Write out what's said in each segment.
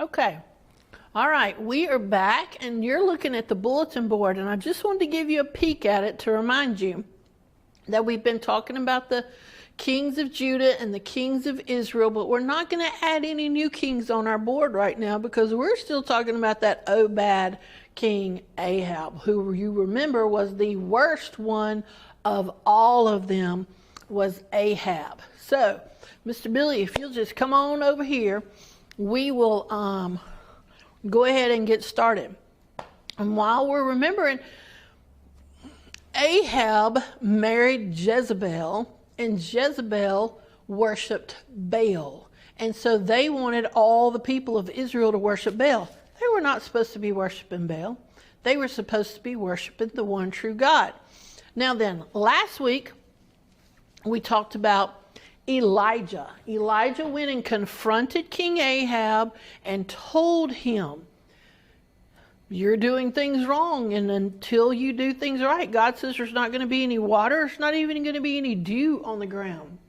Okay. All right, we are back, and you're looking at the bulletin board, and I just wanted to give you a peek at it to remind you that we've been talking about the kings of Judah and the kings of Israel, but we're not going to add any new kings on our board right now because we're still talking about that Obed king Ahab, who you remember was the worst one of all of them, was Ahab. So, Mr. Billy, if you'll just come on over here, we will go ahead and get started. And while we're remembering, Ahab married Jezebel, and Jezebel worshipped Baal. And so they wanted all the people of Israel to worship Baal. They were not supposed to be worshiping Baal. They were supposed to be worshiping the one true God. Now then, last week we talked about Elijah. Elijah went and confronted King Ahab and told him, you're doing things wrong, and until you do things right, God says there's not going to be any water, there's not even going to be any dew on the ground.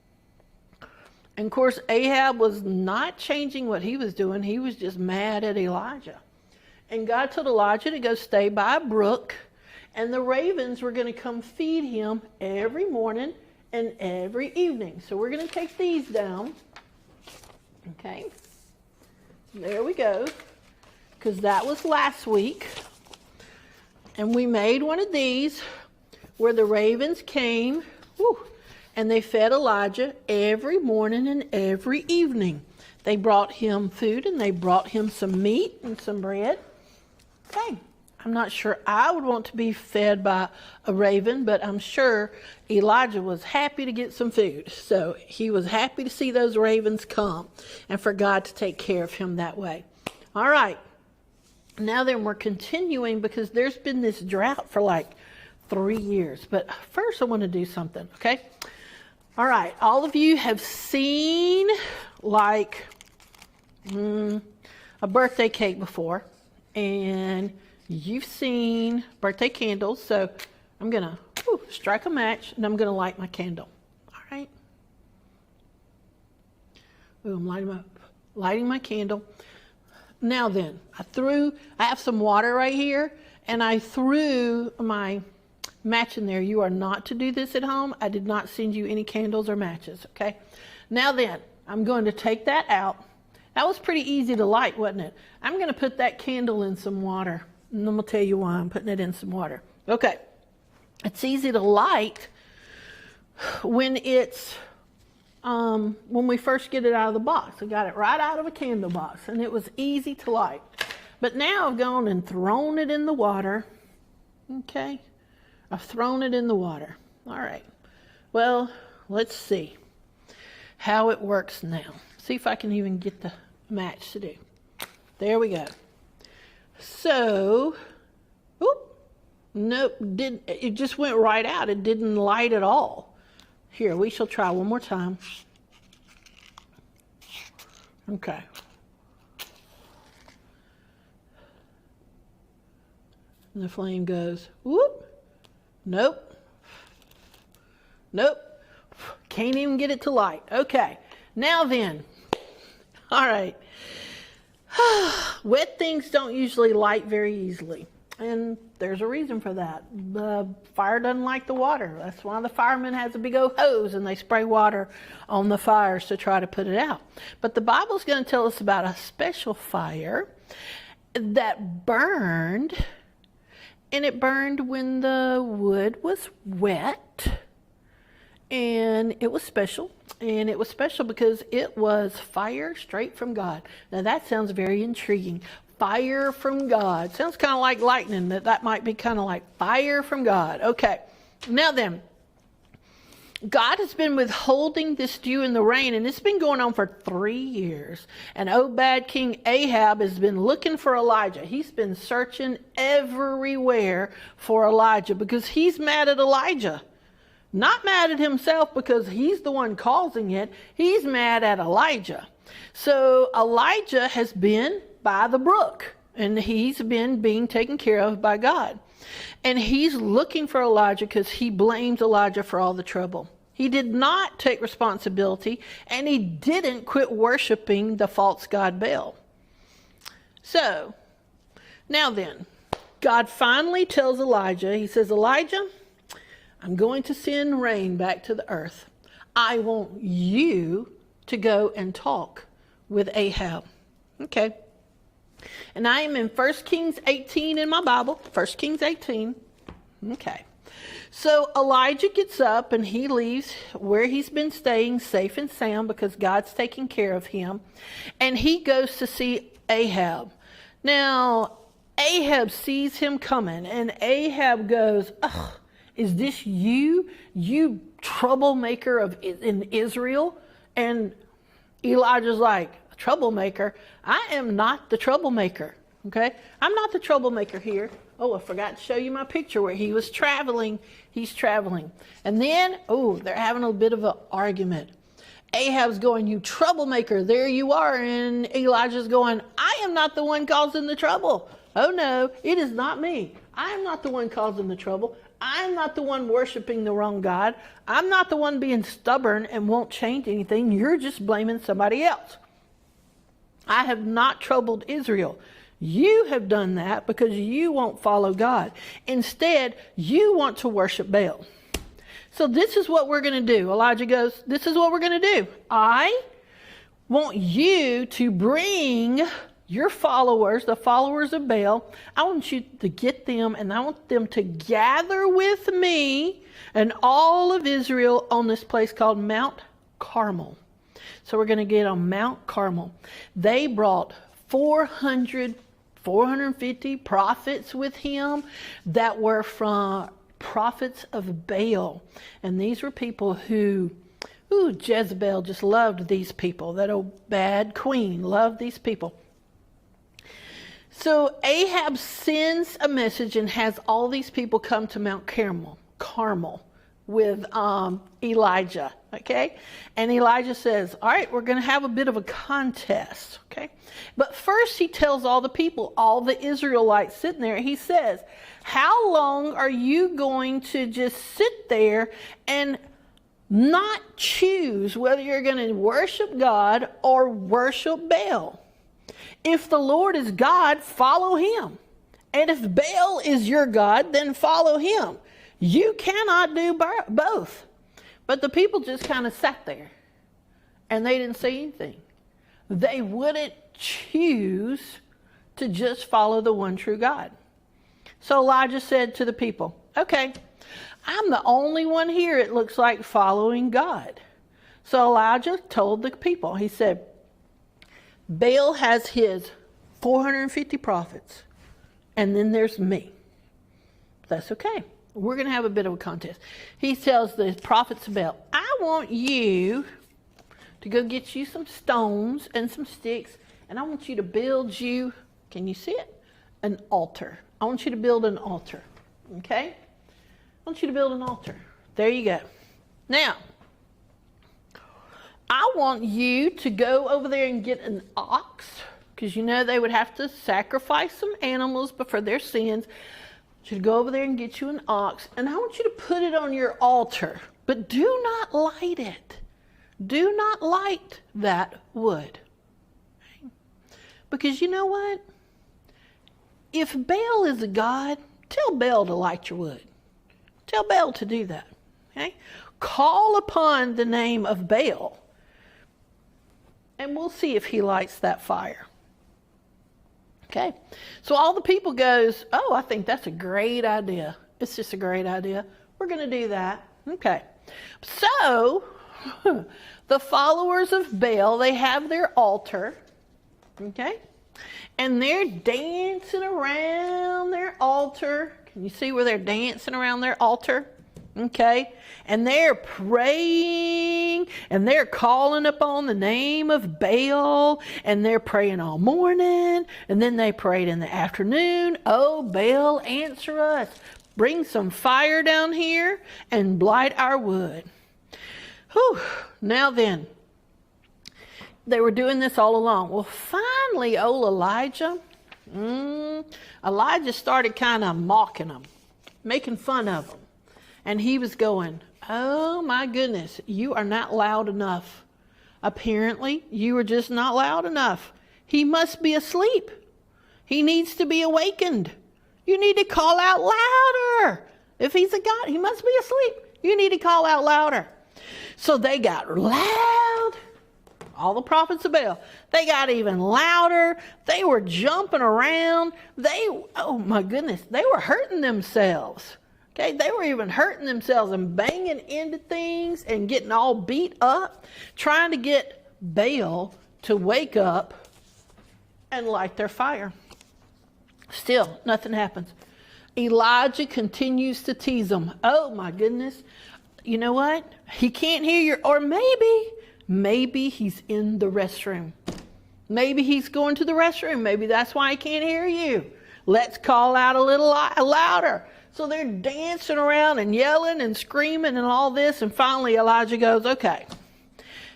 And of course, Ahab was not changing what he was doing, he was just mad at Elijah. And God told Elijah to go stay by a brook, and the ravens were going to come feed him every morning and every evening. So we're going to take these down. Okay. There we go. Because that was last week. And we made one of these where the ravens came, and they fed Elijah every morning and every evening. They brought him food, and they brought him some meat and some bread. Okay. I'm not sure I would want to be fed by a raven, but I'm sure Elijah was happy to get some food. So he was happy to see those ravens come and for God to take care of him that way. All right. Now then, we're continuing because there's been this drought for like 3 years. But first I want to do something, okay? All right. All of you have seen like a birthday cake before, and you've seen birthday candles, so I'm going to strike a match, and I'm going to light my candle. All right? Ooh, I'm lighting my candle. Now then, I have some water right here, and I threw my match in there. You are not to do this at home. I did not send you any candles or matches, okay? Now then, I'm going to take that out. That was pretty easy to light, wasn't it? I'm going to put that candle in some water. And I'm going to tell you why I'm putting it in some water. Okay. It's easy to light when it's, when we first get it out of the box. I got it right out of a candle box, and it was easy to light. But now I've gone and thrown it in the water. Okay. I've thrown it in the water. All right. Well, let's see how it works now. See if I can even get the match to do. There we go. So, nope, it just went right out. It didn't light at all. Here, we shall try one more time. Okay. And the flame goes, whoop, nope, can't even get it to light. Okay, now then, all right. Wet things don't usually light very easily, and there's a reason for that. The fire doesn't like the water. That's why the fireman has a big old hose and they spray water on the fires to try to put it out. But the Bible's going to tell us about a special fire that burned, and it burned when the wood was wet, and it was special. And it was special because it was fire straight from God. Now that sounds very intriguing. Fire from God. Sounds kind of like lightning. That might be kind of like fire from God. Okay. Now then, God has been withholding this dew and the rain, and it's been going on for 3 years. And Obed King Ahab has been looking for Elijah. He's been searching everywhere for Elijah because he's mad at Elijah. Not mad at himself because he's the one causing it. He's mad at Elijah. So Elijah has been by the brook, and he's been being taken care of by God. And he's looking for Elijah because he blames Elijah for all the trouble. He did not take responsibility, and he didn't quit worshiping the false god Baal. So, now then, God finally tells Elijah, he says, Elijah, I'm going to send rain back to the earth. I want you to go and talk with Ahab. Okay. And I am in 1 Kings 18 in my Bible. 1 Kings 18. Okay. So Elijah gets up and he leaves where he's been staying safe and sound because God's taking care of him. And he goes to see Ahab. Now, Ahab sees him coming and Ahab goes, ugh, is this you troublemaker in Israel? And Elijah's like, troublemaker? I am not the troublemaker, okay? I'm not the troublemaker here. Oh, I forgot to show you my picture where he was traveling. He's traveling. And then, they're having a bit of an argument. Ahab's going, you troublemaker, there you are. And Elijah's going, I am not the one causing the trouble. Oh no, it is not me. I am not the one causing the trouble. I'm not the one worshiping the wrong God. I'm not the one being stubborn and won't change anything. You're just blaming somebody else. I have not troubled Israel. You have done that because you won't follow God. Instead, you want to worship Baal. So this is what we're going to do. Elijah goes, this is what we're going to do. I want you to bring your followers, the followers of Baal. I want you to get them and I want them to gather with me and all of Israel on this place called Mount Carmel. So we're going to get on Mount Carmel. They brought 450 prophets with him that were from prophets of Baal. And these were people who, Jezebel just loved these people. That old bad queen loved these people. So Ahab sends a message and has all these people come to Mount Carmel with Elijah, okay? And Elijah says, all right, we're going to have a bit of a contest, okay? But first he tells all the people, all the Israelites sitting there, he says, how long are you going to just sit there and not choose whether you're going to worship God or worship Baal? If the Lord is God, follow him. And if Baal is your God, then follow him. You cannot do both. But the people just kind of sat there and they didn't say anything. They wouldn't choose to just follow the one true God. So Elijah said to the people, okay, I'm the only one here, it looks like, following God. So Elijah told the people, he said, Baal has his 450 prophets, and then there's me. That's okay. We're going to have a bit of a contest. He tells the prophets of Baal, I want you to go get you some stones and some sticks, and I want you to build you, can you see it? An altar. I want you to build an altar. Okay? I want you to build an altar. There you go. Now, I want you to go over there and get an ox, because you know they would have to sacrifice some animals for their sins. I want you to go over there and get you an ox, and I want you to put it on your altar, but do not light it. Do not light that wood. Because you know what? If Baal is a god, tell Baal to light your wood. Tell Baal to do that. Okay? Call upon the name of Baal, and we'll see if he lights that fire. Okay? So all the people goes, oh, I think that's a great idea. It's just a great idea. We're going to do that. Okay. So the followers of Baal, they have their altar. Okay? And they're dancing around their altar. Can you see where they're dancing around their altar? Okay? And they're praying, and they're calling upon the name of Baal, and they're praying all morning, and then they prayed in the afternoon. Oh, Baal, answer us. Bring some fire down here and blight our wood. Whew. Now then, they were doing this all along. Well, finally, old Elijah started kind of mocking them, making fun of them. And he was going, oh my goodness, you are not loud enough. Apparently, you are just not loud enough. He must be asleep. He needs to be awakened. You need to call out louder. If he's a god, he must be asleep. You need to call out louder. So they got loud. All the prophets of Baal, they got even louder. They were jumping around. Oh my goodness, they were hurting themselves. Okay, they were even hurting themselves and banging into things and getting all beat up, trying to get Baal to wake up and light their fire. Still, nothing happens. Elijah continues to tease them. Oh my goodness. You know what? He can't hear you. Or maybe he's in the restroom. Maybe he's going to the restroom. Maybe that's why he can't hear you. Let's call out a little louder. So they're dancing around and yelling and screaming and all this. And finally Elijah goes, okay,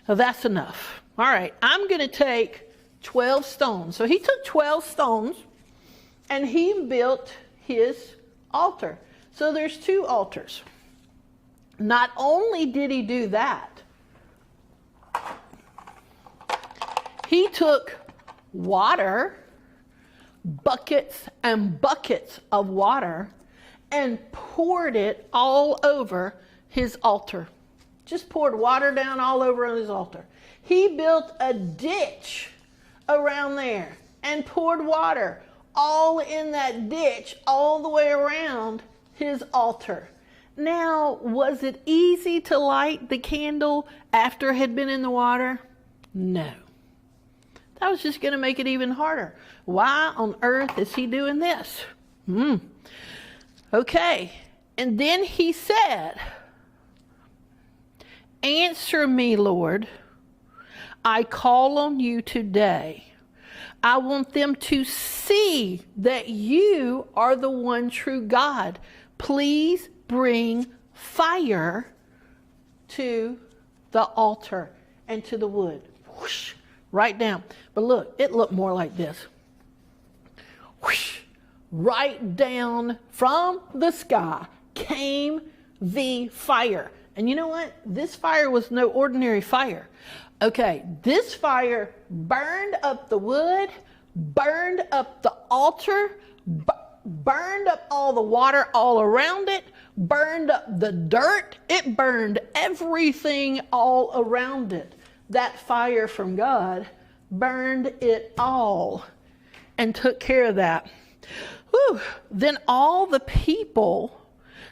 well, that's enough. All right, I'm going to take 12 stones. So he took 12 stones and he built his altar. So there's 2 altars. Not only did he do that, he took water, buckets and buckets of water, and poured it all over his altar. Just poured water down all over on his altar. He built a ditch around there and poured water all in that ditch all the way around his altar. Now, was it easy to light the candle after it had been in the water? No. That was just going to make it even harder. Why on earth is he doing this? Okay. And then he said, answer me, Lord. I call on you today. I want them to see that you are the one true God. Please bring fire to the altar and to the wood. Whoosh, right down. But look, it looked more like this. Whoosh, right down from the sky came the fire. And you know what? This fire was no ordinary fire. Okay, this fire burned up the wood, burned up the altar, burned up all the water all around it, burned up the dirt. It burned everything all around it. That fire from God burned it all and took care of that. Whew. Then all the people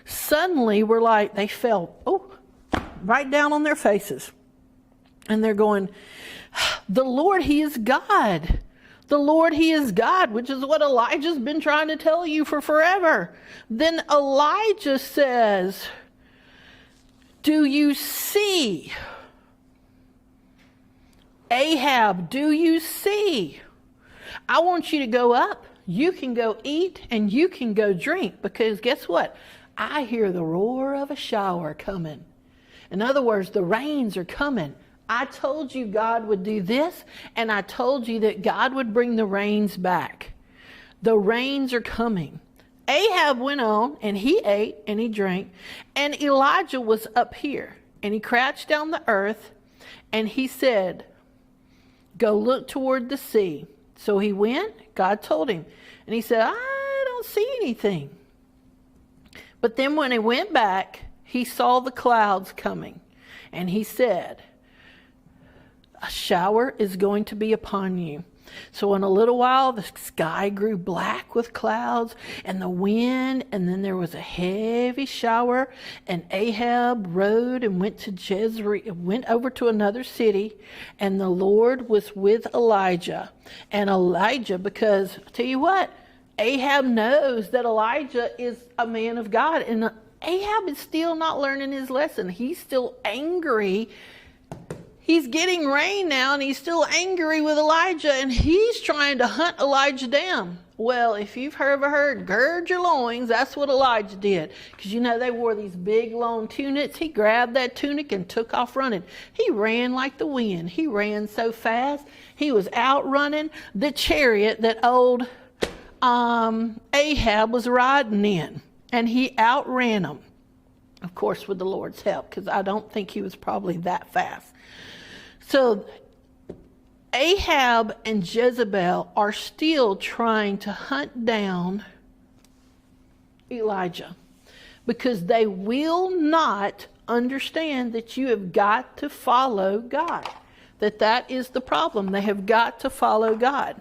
suddenly were like, they fell right down on their faces. And they're going, the Lord, He is God. The Lord, He is God, which is what Elijah's been trying to tell you for forever. Then Elijah says, do you see? Ahab, do you see? I want you to go up. You can go eat and you can go drink, because guess what? I hear the roar of a shower coming. In other words, the rains are coming. I told you God would do this, and I told you that God would bring the rains back. The rains are coming. Ahab went on, and he ate, and he drank, and Elijah was up here, and he crouched down the earth, and he said, go look toward the sea. So he went, God told him, and he said, I don't see anything. But then when he went back, he saw the clouds coming, and he said, a shower is going to be upon you. So in a little while, the sky grew black with clouds and the wind, and then there was a heavy shower, and Ahab rode and went to Jezreel, went over to another city, and the Lord was with Elijah. And Elijah, because I'll tell you what, Ahab knows that Elijah is a man of God, and Ahab is still not learning his lesson. He's still angry. He's getting rain now, and he's still angry with Elijah, and he's trying to hunt Elijah down. Well, if you've ever heard, gird your loins, that's what Elijah did. Because you know they wore these big long tunics. He grabbed that tunic and took off running. He ran like the wind. He ran so fast. He was outrunning the chariot that old Ahab was riding in. And he outran him. Of course, with the Lord's help, because I don't think he was probably that fast. So Ahab and Jezebel are still trying to hunt down Elijah because they will not understand that you have got to follow God. That is the problem. They have got to follow God.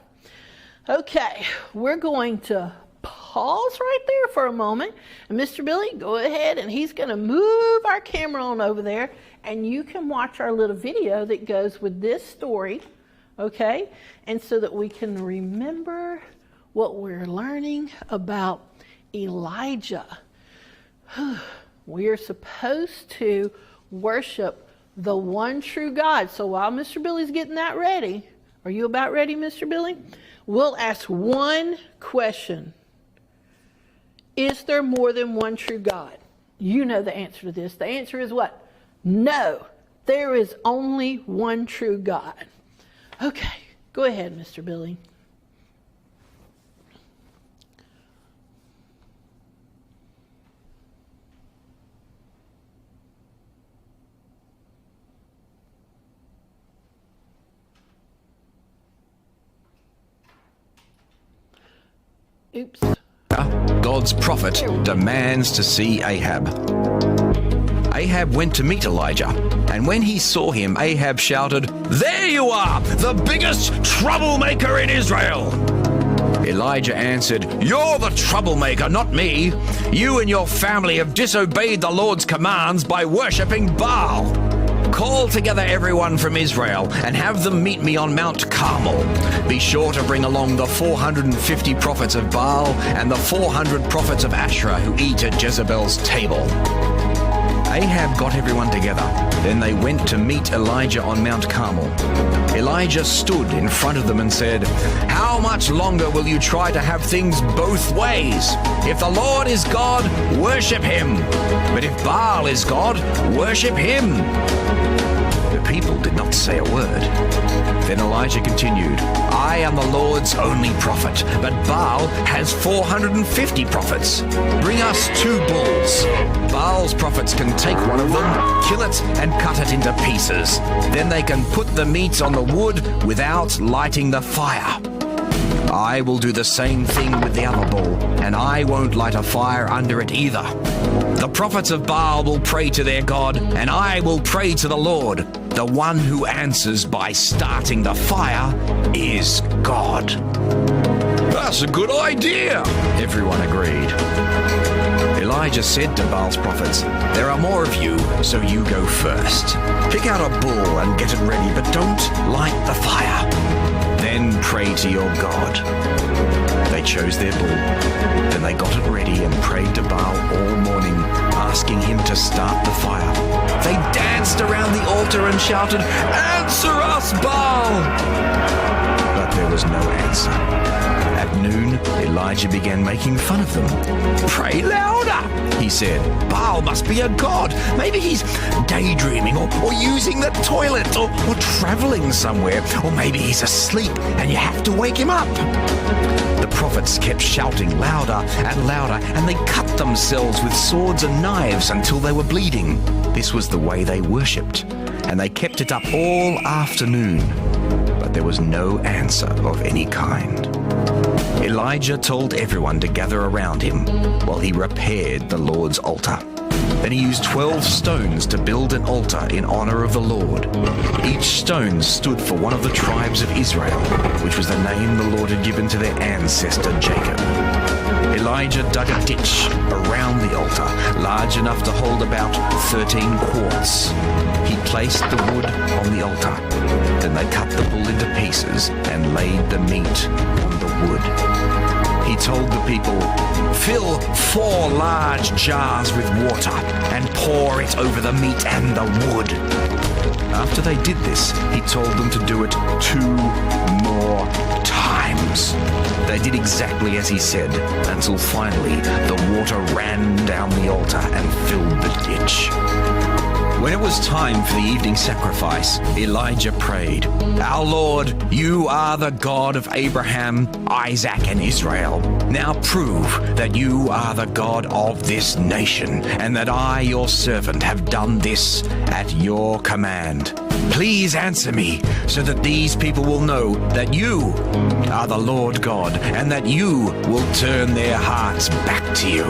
Okay, we're going to pause right there for a moment. And Mr. Billy, go ahead and he's going to move our camera on over there and you can watch our little video that goes with this story, okay? And so that we can remember what we're learning about Elijah. We are supposed to worship the one true God. So while Mr. Billy's getting that ready, are you about ready, Mr. Billy? We'll ask one question. Is there more than one true God? You know the answer to this. The answer is what? No. There is only one true God. Okay, go ahead, Mr. Billy. Oops. God's prophet demands to see Ahab. Ahab went to meet Elijah, and when he saw him, Ahab shouted, "There you are, the biggest troublemaker in Israel!" Elijah answered, "You're the troublemaker, not me. You and your family have disobeyed the Lord's commands by worshipping Baal. Call together everyone from Israel and have them meet me on Mount Carmel. Be sure to bring along the 450 prophets of Baal and the 400 prophets of Asherah who eat at Jezebel's table." Ahab got everyone together. Then they went to meet Elijah on Mount Carmel. Elijah stood in front of them and said, "How much longer will you try to have things both ways? If the Lord is God, worship him. But if Baal is God, worship him." The people did not say a word. Then Elijah continued, "I am the Lord's only prophet, but Baal has 450 prophets. Bring us 2 bulls. Baal's prophets can take one of them, kill it, and cut it into pieces. Then they can put the meat on the wood without lighting the fire. I will do the same thing with the other bull, and I won't light a fire under it either. The prophets of Baal will pray to their God, and I will pray to the Lord. The one who answers by starting the fire is God." "That's a good idea," everyone agreed. Elijah said to Baal's prophets, "There are more of you, so you go first. Pick out a bull and get it ready, but don't light the fire. Then pray to your God." They chose their bull. Then they got it ready and prayed to Baal all morning, asking him to start the fire. They danced around the altar and shouted, "Answer us, Baal!" But there was no answer. At noon, Elijah began making fun of them. "Pray louder," he said. "Baal must be a god. Maybe he's daydreaming or using the toilet or traveling somewhere. Or maybe he's asleep and you have to wake him up." The prophets kept shouting louder and louder, and they cut themselves with swords and knives until they were bleeding. This was the way they worshipped, and they kept it up all afternoon. But there was no answer of any kind. Elijah told everyone to gather around him while he repaired the Lord's altar. Then he used 12 stones to build an altar in honor of the Lord. Each stone stood for one of the tribes of Israel, which was the name the Lord had given to their ancestor Jacob. Elijah dug a ditch around the altar, large enough to hold about 13 quarts. He placed the wood on the altar. Then they cut the bull into pieces and laid the meat on the wood. He told the people, "Fill 4 large jars with water and pour it over the meat and the wood." After they did this, he told them to do it 2 more times. They did exactly as he said, until finally the water ran down the altar and filled the ditch. When it was time for the evening sacrifice, Elijah prayed, "Our Lord, you are the God of Abraham, Isaac, and Israel. Now prove that you are the God of this nation, and that I, your servant, have done this at your command. Please answer me, so that these people will know that you are the Lord God, and that you will turn their hearts back to you."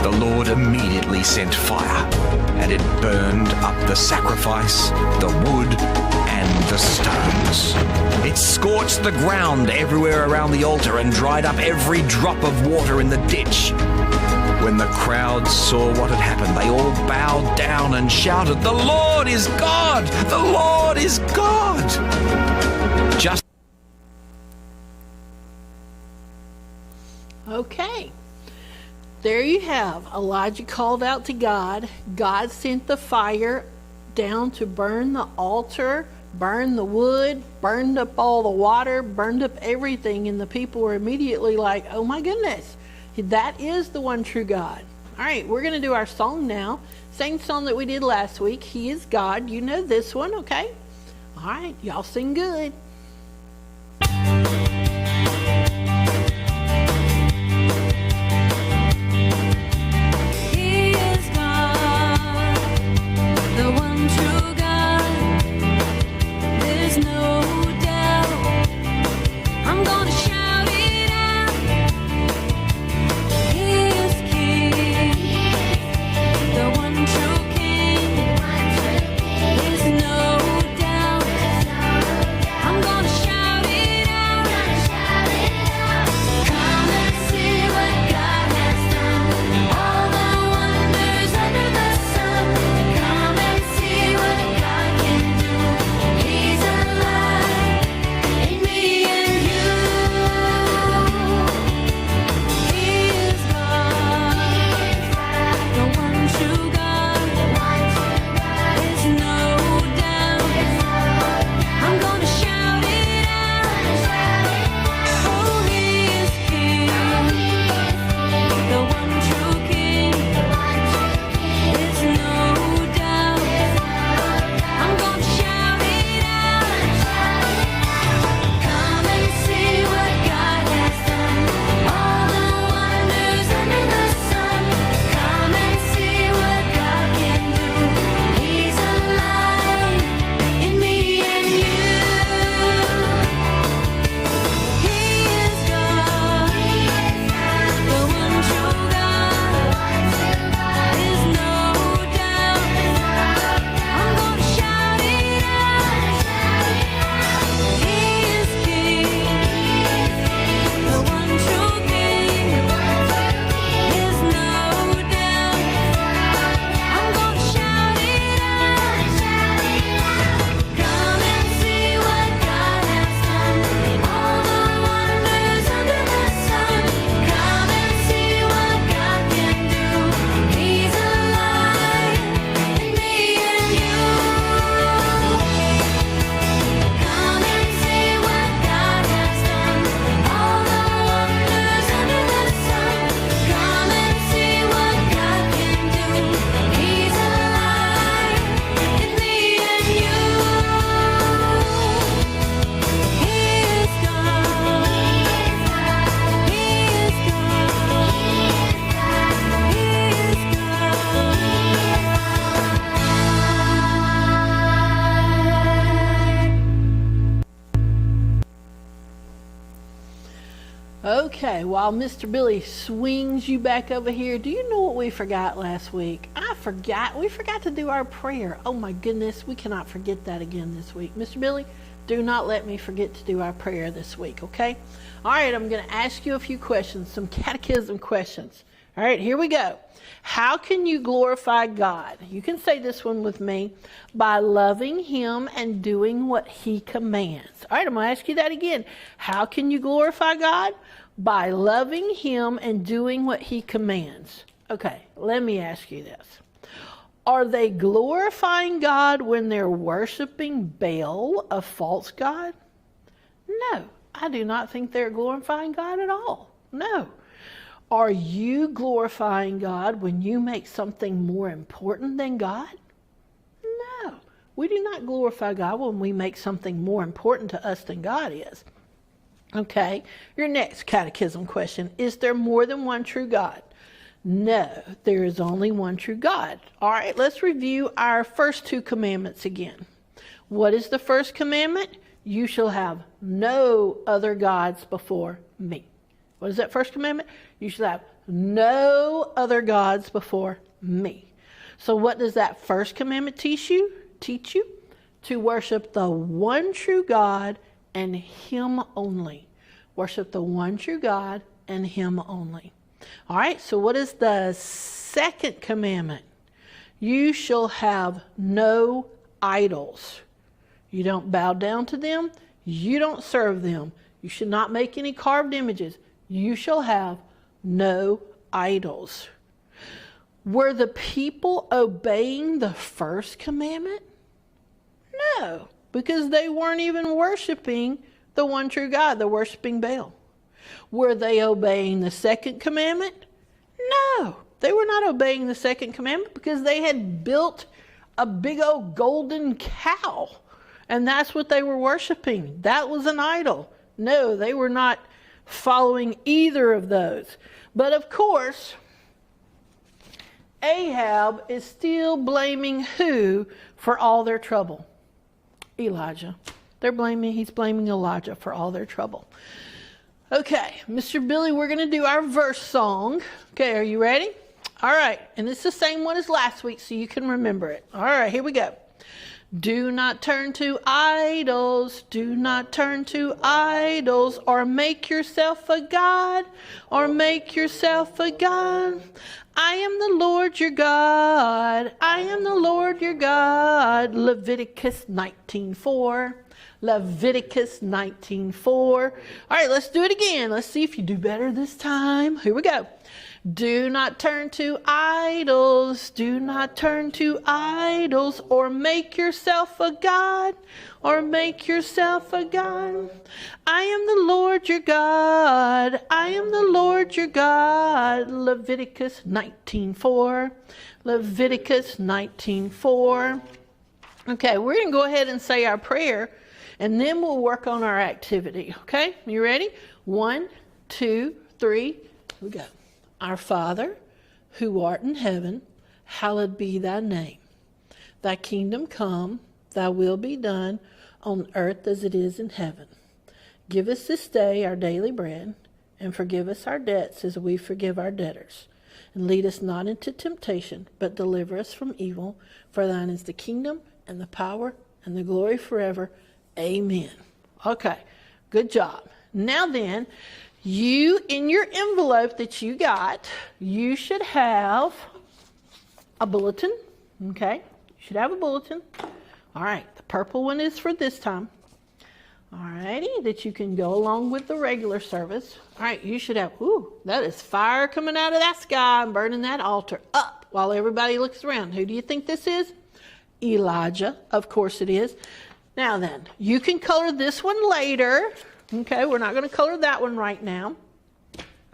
The Lord immediately sent fire, and it burned up the sacrifice, the wood, and the stones. It scorched the ground everywhere around the altar and dried up every drop of water in the ditch. When the crowd saw what had happened, they all bowed down and shouted, "The Lord is God! The Lord is God!" Just Okay. There you have. Elijah called out to God. God sent the fire down to burn the altar, burn the wood, burned up all the water, burned up everything, and the people were immediately like, "Oh my goodness, that is the one true God." All right, we're going to do our song now. Same song that we did last week. He is God. You know this one, okay? All right, y'all sing good. Okay, while Mr. Billy swings you back over here, do you know what we forgot last week? We forgot to do our prayer. Oh my goodness, we cannot forget that again this week. Mr. Billy, do not let me forget to do our prayer this week, okay? All right, I'm going to ask you a few questions, some catechism questions. All right, here we go. How can you glorify God? You can say this one with me. By loving him and doing what he commands. All right, I'm going to ask you that again. How can you glorify God? By loving him and doing what he commands. Okay, let me ask you this. Are they glorifying God when they're worshiping Baal, a false god? No, I do not think they're glorifying God at all. No. Are you glorifying God when you make something more important than God? We do not glorify God when we make something more important to us than God is. Okay, your next catechism question, is there more than one true God? No, there is only one true God. All right, let's review our first two commandments again. What is the first commandment? You shall have no other gods before me. What is that first commandment? You shall have no other gods before me. So what does that first commandment teach you? To worship the one true God and Him only. Worship the one true God and Him only. All right, so what is the second commandment? You shall have no idols. You don't bow down to them. You don't serve them. You should not make any carved images. You shall have no idols. Were the people obeying the first commandment? No, because they weren't even worshiping the one true God. They're worshiping Baal. Were they obeying the second commandment? No, they were not obeying the second commandment because they had built a big old golden cow. And that's what they were worshiping. That was an idol. No, they were not following either of those. But of course, Ahab is still blaming who for all their trouble? Elijah. He's blaming Elijah for all their trouble. Okay, Mr. Billy, we're going to do our verse song. Okay, are you ready? All right, and it's the same one as last week, so you can remember it. All right, here we go. Do not turn to idols, do not turn to idols, or make yourself a god, or make yourself a god. I am the Lord your God, I am the Lord your God. Leviticus 19:4. Leviticus 19:4. All right, let's do it again. Let's see if you do better this time. Here we go. Do not turn to idols, do not turn to idols, or make yourself a god, or make yourself a god. I am the Lord your God, I am the Lord your God. Leviticus 19:4. Leviticus 19:4. Okay, we're going to go ahead and say our prayer, and then we'll work on our activity. Okay, you ready? 1, 2, 3, here we go. Our Father, who art in heaven, hallowed be thy name. Thy kingdom come, thy will be done on earth as it is in heaven. Give us this day our daily bread, and forgive us our debts as we forgive our debtors. And lead us not into temptation, but deliver us from evil. For thine is the kingdom, and the power, and the glory forever. Amen. Okay, good job. Now then, you, in your envelope that you got, you should have a bulletin. Okay, you should have a bulletin. All right, the purple one is for this time. All righty, that you can go along with the regular service. All right, you should have, ooh, that is fire coming out of that sky and burning that altar up while everybody looks around. Who do you think this is? Elijah, of course it is. Now then, you can color this one later. Okay, we're not going to color that one right now.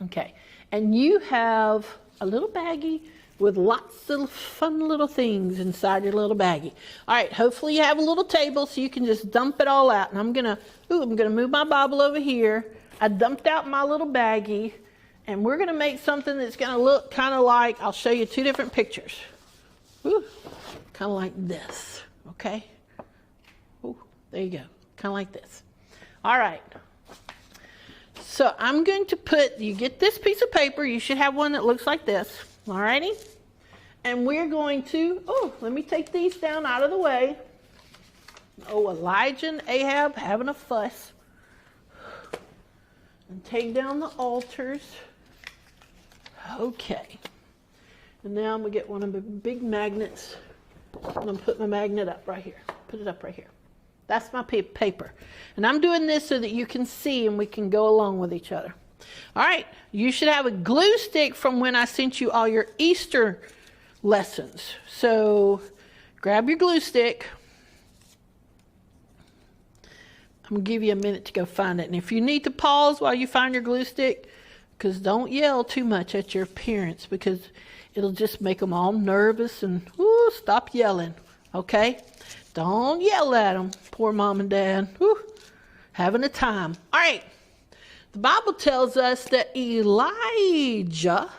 Okay, and you have a little baggie with lots of fun little things inside your little baggie. All right, hopefully you have a little table so you can just dump it all out. And I'm gonna move my Bible over here. I dumped out my little baggie, and we're gonna make something that's gonna look kind of like, I'll show you two different pictures. Ooh, kind of like this, okay? Ooh, there you go, kind of like this. All right. So I'm going to you get this piece of paper. You should have one that looks like this. All righty. And we're going to, let me take these down out of the way. Oh, Elijah and Ahab having a fuss. And take down the altars. Okay. And now I'm going to get one of the big magnets. I'm going to put my magnet up right here. Put it up right here. That's my paper. And I'm doing this so that you can see and we can go along with each other. All right. You should have a glue stick from when I sent you all your Easter lessons. So grab your glue stick. I'm going to give you a minute to go find it. And if you need to pause while you find your glue stick, because don't yell too much at your parents, because it'll just make them all nervous and stop yelling. Okay? Don't yell at them. Poor mom and dad. Whew. Having a time. All right. The Bible tells us that Elijah,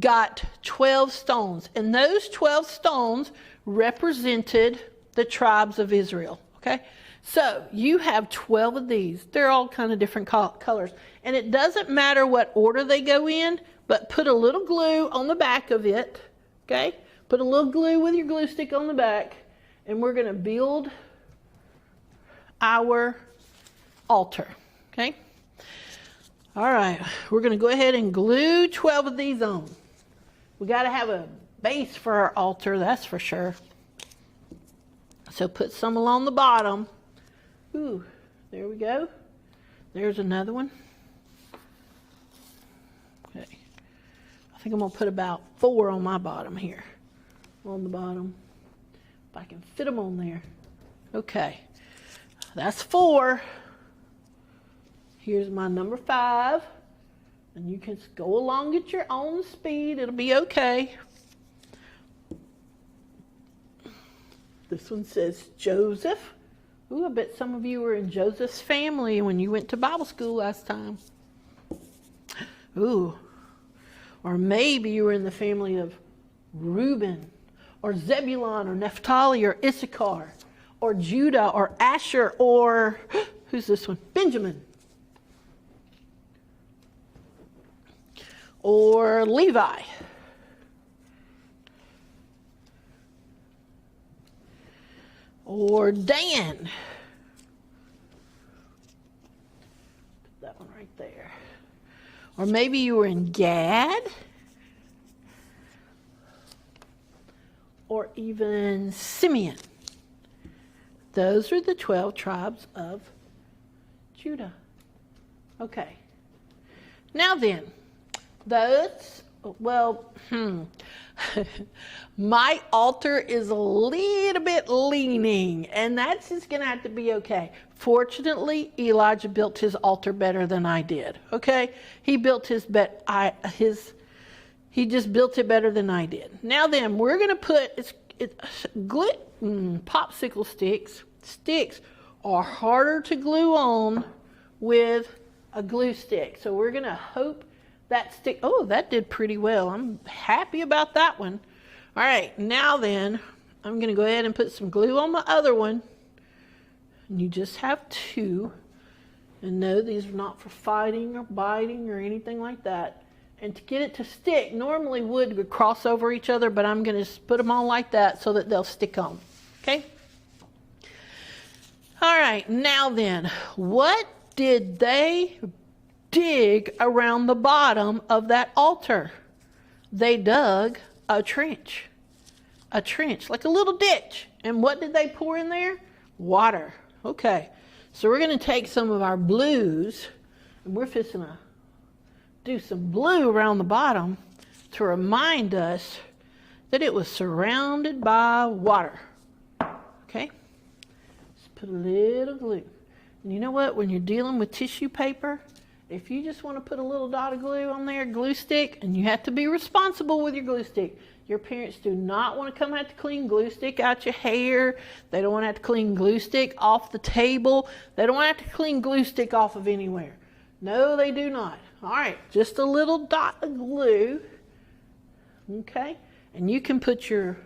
got 12 stones. And those 12 stones represented the tribes of Israel. Okay? So you have 12 of these. They're all kind of different colors. And it doesn't matter what order they go in, but put a little glue on the back of it. Okay? Put a little glue with your glue stick on the back. And we're going to build our altar. Okay? All right. We're going to go ahead and glue 12 of these on. We got to have a base for our altar, that's for sure. So put some along the bottom. Ooh, there we go. There's another one. Okay. I think I'm going to put about 4 on my bottom here. On the bottom. If I can fit them on there. Okay. That's 4. Here's my number 5. And you can go along at your own speed. It'll be okay. This one says Joseph. Ooh, I bet some of you were in Joseph's family when you went to Bible school last time. Ooh. Or maybe you were in the family of Reuben, or Zebulun, or Naphtali, or Issachar, or Judah, or Asher, or, who's this one? Benjamin. Or Levi. Or Dan. Put that one right there. Or maybe you were in Gad. Or even Simeon. Those are the 12 tribes of Judah. Okay. Now then, my altar is a little bit leaning, and that's just going to have to be okay. Fortunately, Elijah built his altar better than I did, okay? He built he just built it better than I did. Now then, we're going to put popsicle sticks. Sticks are harder to glue on with a glue stick. So we're going to hope that stick, oh, that did pretty well. I'm happy about that one. All right, now then, I'm going to go ahead and put some glue on my other one. And you just have 2. And no, these are not for fighting or biting or anything like that. And to get it to stick, normally wood would cross over each other, but I'm going to just put them on like that so that they'll stick on. Okay? All right, now then, what did they dig around the bottom of that altar? They dug a trench, like a little ditch. And what did they pour in there? Water. Okay, so we're going to take some of our blues, and we're fixing to do some blue around the bottom to remind us that it was surrounded by water. Okay, just put a little glue. And you know what? When you're dealing with tissue paper, if you just want to put a little dot of glue on there, glue stick, and you have to be responsible with your glue stick. Your parents do not want to come have to clean glue stick out your hair. They don't want to have to clean glue stick off the table. They don't want to have to clean glue stick off of anywhere. No, they do not. All right, just a little dot of glue. Okay, and you can put your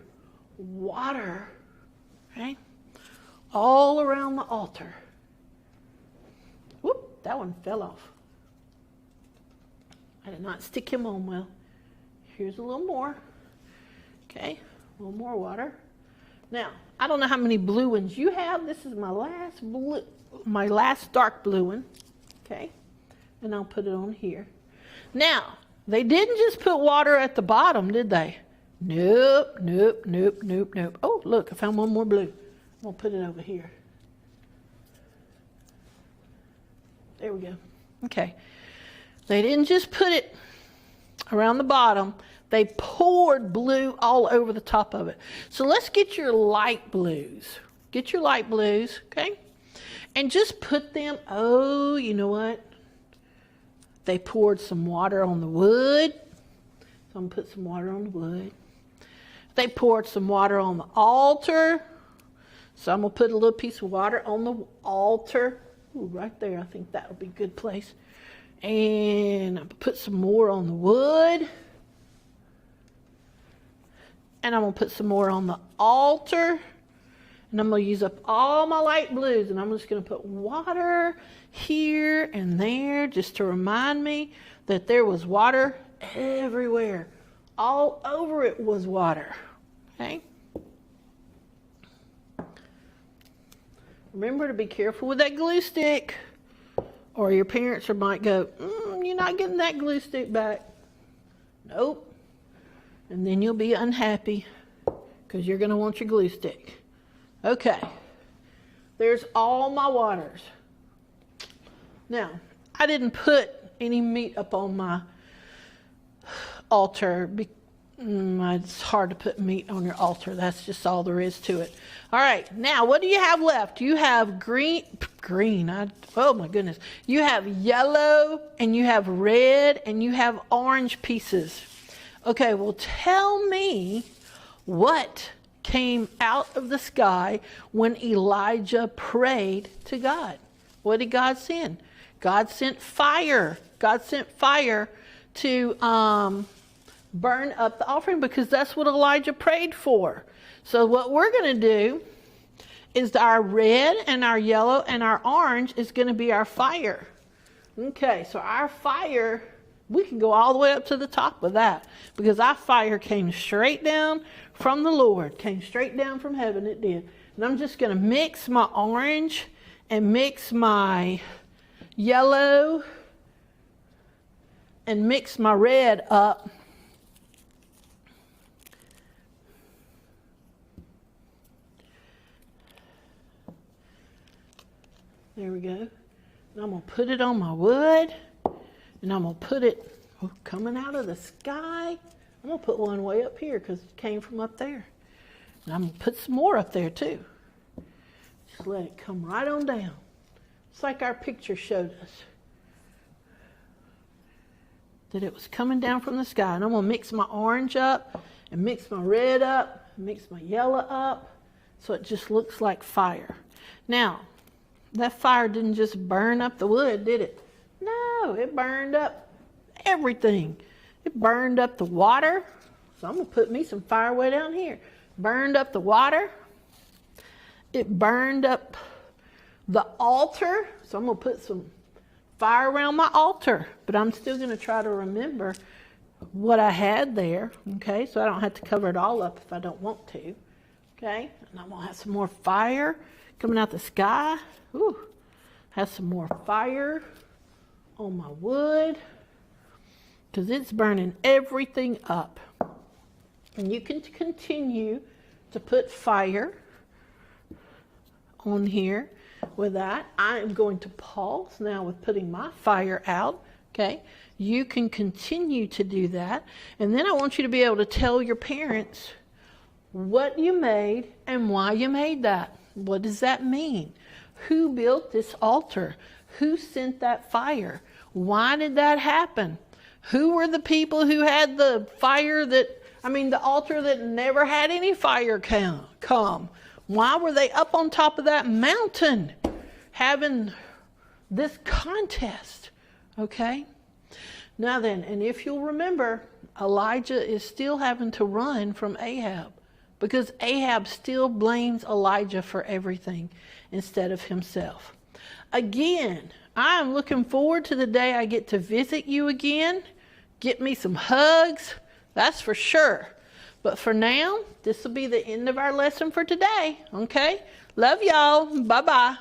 water, okay, all around the altar. Whoop, that one fell off. I did not stick him on well. Here's a little more. Okay, a little more water. Now, I don't know how many blue ones you have. This is my last blue, my last dark blue one. Okay, and I'll put it on here. Now, they didn't just put water at the bottom, did they? Nope, nope, nope, nope, nope. Oh, look, I found one more blue. I'm going to put it over here. There we go. Okay. They didn't just put it around the bottom. They poured blue all over the top of it. So let's get your light blues. Get your light blues, okay? And just put them, oh, you know what? They poured some water on the wood. So I'm going to put some water on the wood. they poured some water on the altar. So I'm going to put a little piece of water on the altar. Ooh, right there. I think that would be a good place. And I'm going to put some more on the wood. And I'm going to put some more on the altar. And I'm going to use up all my light blues. And I'm just going to put water here and there just to remind me that there was water everywhere. All over it was water. Okay? Remember to be careful with that glue stick. Or your parents might go, you're not getting that glue stick back. Nope. And then you'll be unhappy because you're going to want your glue stick. Okay. There's all my waters. Now, I didn't put any meat up on my altar. It's hard to put meat on your altar. That's just all there is to it. All right. Now, what do you have left? You have green. Oh, my goodness. You have yellow, and you have red, and you have orange pieces. Okay, well, tell me what came out of the sky when Elijah prayed to God. What did God send? God sent fire. God sent fire to burn up the offering because that's what Elijah prayed for. So what we're going to do is our red and our yellow and our orange is going to be our fire. Okay, so our fire, we can go all the way up to the top of that because our fire came straight down from the Lord, came straight down from heaven, it did. And I'm just going to mix my orange and mix my yellow and mix my red up. There we go. And I'm going to put it on my wood. And I'm going to put it coming out of the sky. I'm going to put one way up here because it came from up there. And I'm going to put some more up there too. Just let it come right on down. It's like our picture showed us. That it was coming down from the sky. And I'm going to mix my orange up and mix my red up, mix my yellow up. So it just looks like fire. Now, that fire didn't just burn up the wood, did it? No, it burned up everything. It burned up the water. So I'm going to put me some fire way down here. Burned up the water. It burned up the altar. So I'm going to put some fire around my altar. But I'm still going to try to remember what I had there. Okay, so I don't have to cover it all up if I don't want to. Okay, and I'm going to have some more fire coming out the sky. Ooh, have some more fire on my wood because it's burning everything up. And you can continue to put fire on here with that. I am going to pause now with putting my fire out. Okay, you can continue to do that. And then I want you to be able to tell your parents what you made and why you made that. What does that mean? Who built this altar? Who sent that fire? Why did that happen? Who were the people who had the fire the altar that never had any fire come? Why were they up on top of that mountain having this contest? Okay? Now then, and if you'll remember, Elijah is still having to run from Ahab because Ahab still blames Elijah for everything instead of himself. Again, I am looking forward to the day I get to visit you again, get me some hugs, that's for sure. But for now, this will be the end of our lesson for today, okay? Love y'all. Bye-bye.